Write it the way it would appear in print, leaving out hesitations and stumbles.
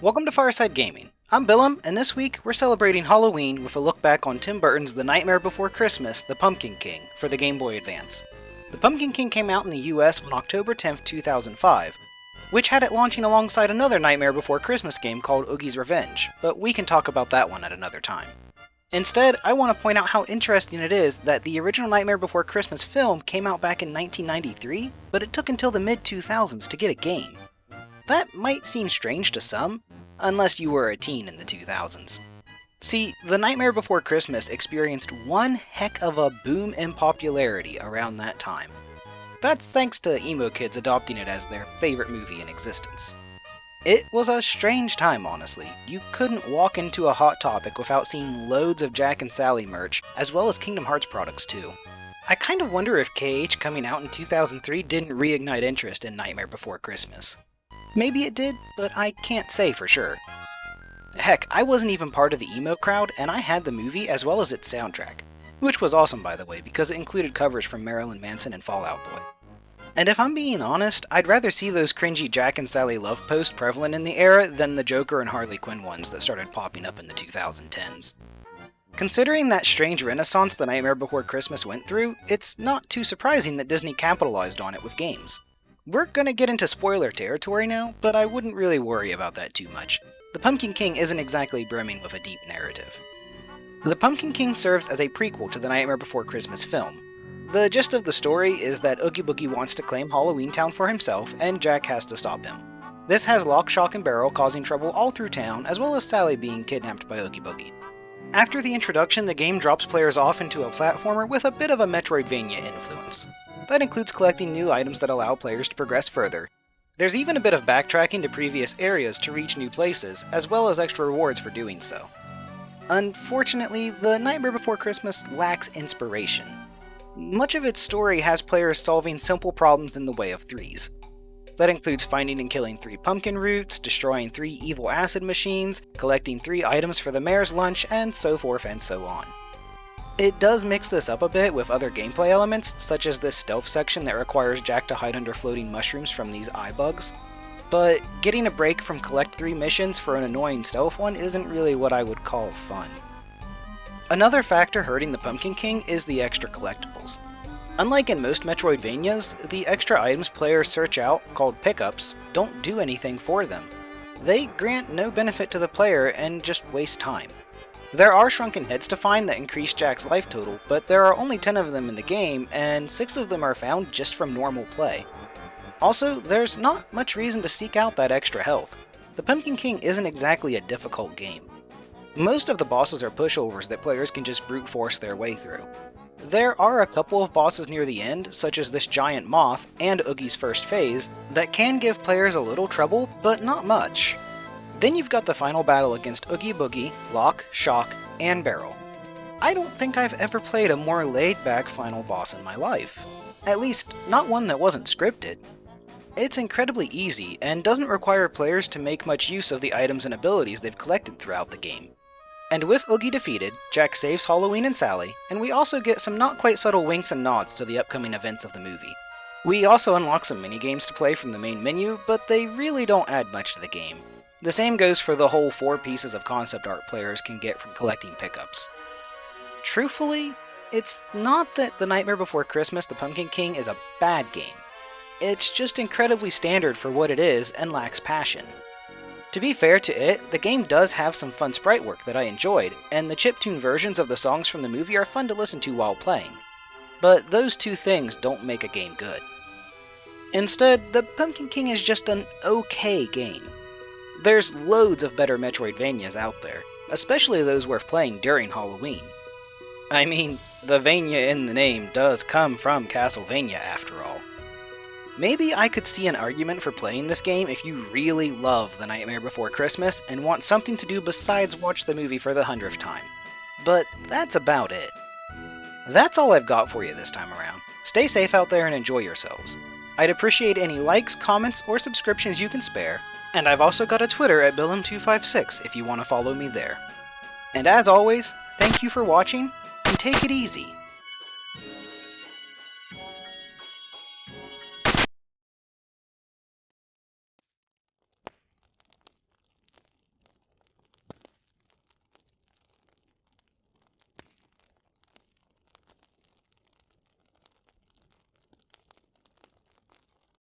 Welcome to Fireside Gaming. I'm Billum, and this week we're celebrating Halloween with a look back on Tim Burton's The Nightmare Before Christmas, The Pumpkin King, for the Game Boy Advance. The Pumpkin King came out in the US on October 10, 2005, which had it launching alongside another Nightmare Before Christmas game called Oogie's Revenge, but we can talk about that one at another time. Instead, I want to point out how interesting it is that the original Nightmare Before Christmas film came out back in 1993, but it took until the mid-2000s to get a game. That might seem strange to some, unless you were a teen in the 2000s. See, The Nightmare Before Christmas experienced one heck of a boom in popularity around that time. That's thanks to emo kids adopting it as their favorite movie in existence. It was a strange time, honestly. You couldn't walk into a Hot Topic without seeing loads of Jack and Sally merch, as well as Kingdom Hearts products too. I kind of wonder if KH coming out in 2003 didn't reignite interest in Nightmare Before Christmas. Maybe it did, but I can't say for sure. Heck, I wasn't even part of the emo crowd, and I had the movie as well as its soundtrack. Which was awesome, by the way, because it included covers from Marilyn Manson and Fall Out Boy. And if I'm being honest, I'd rather see those cringy Jack and Sally love posts prevalent in the era than the Joker and Harley Quinn ones that started popping up in the 2010s. Considering that strange renaissance The Nightmare Before Christmas went through, it's not too surprising that Disney capitalized on it with games. We're gonna get into spoiler territory now, but I wouldn't really worry about that too much. The Pumpkin King isn't exactly brimming with a deep narrative. The Pumpkin King serves as a prequel to the Nightmare Before Christmas film. The gist of the story is that Oogie Boogie wants to claim Halloween Town for himself, and Jack has to stop him. This has Lock, Shock, and Barrel causing trouble all through town, as well as Sally being kidnapped by Oogie Boogie. After the introduction, the game drops players off into a platformer with a bit of a Metroidvania influence. That includes collecting new items that allow players to progress further. There's even a bit of backtracking to previous areas to reach new places, as well as extra rewards for doing so. Unfortunately, The Nightmare Before Christmas lacks inspiration. Much of its story has players solving simple problems in the way of threes. That includes finding and killing 3 pumpkin roots, destroying 3 evil acid machines, collecting 3 items for the mayor's lunch, and so forth and so on. It does mix this up a bit with other gameplay elements, such as this stealth section that requires Jack to hide under floating mushrooms from these eye bugs. But getting a break from collect 3 missions for an annoying stealth one isn't really what I would call fun. Another factor hurting the Pumpkin King is the extra collectibles. Unlike in most Metroidvanias, the extra items players search out, called pickups, don't do anything for them. They grant no benefit to the player and just waste time. There are shrunken heads to find that increase Jack's life total, but there are only 10 of them in the game, and 6 of them are found just from normal play. Also, there's not much reason to seek out that extra health. The Pumpkin King isn't exactly a difficult game. Most of the bosses are pushovers that players can just brute force their way through. There are a couple of bosses near the end, such as this giant moth and Oogie's first phase, that can give players a little trouble, but not much. Then you've got the final battle against Oogie Boogie, Lock, Shock, and Barrel. I don't think I've ever played a more laid-back final boss in my life. At least, not one that wasn't scripted. It's incredibly easy, and doesn't require players to make much use of the items and abilities they've collected throughout the game. And with Oogie defeated, Jack saves Halloween and Sally, and we also get some not quite subtle winks and nods to the upcoming events of the movie. We also unlock some minigames to play from the main menu, but they really don't add much to the game. The same goes for the whole 4 pieces of concept art players can get from collecting pickups. Truthfully, it's not that The Nightmare Before Christmas The Pumpkin King is a bad game. It's just incredibly standard for what it is and lacks passion. To be fair to it, the game does have some fun sprite work that I enjoyed, and the chiptune versions of the songs from the movie are fun to listen to while playing. But those 2 things don't make a game good. Instead, The Pumpkin King is just an okay game. There's loads of better Metroidvanias out there, especially those worth playing during Halloween. I mean, the Vania in the name does come from Castlevania after all. Maybe I could see an argument for playing this game if you really love The Nightmare Before Christmas and want something to do besides watch the movie for the 100th time. But that's about it. That's all I've got for you this time around. Stay safe out there and enjoy yourselves. I'd appreciate any likes, comments, or subscriptions you can spare, and I've also got a Twitter at Billum256 if you want to follow me there. And as always, thank you for watching, and take it easy.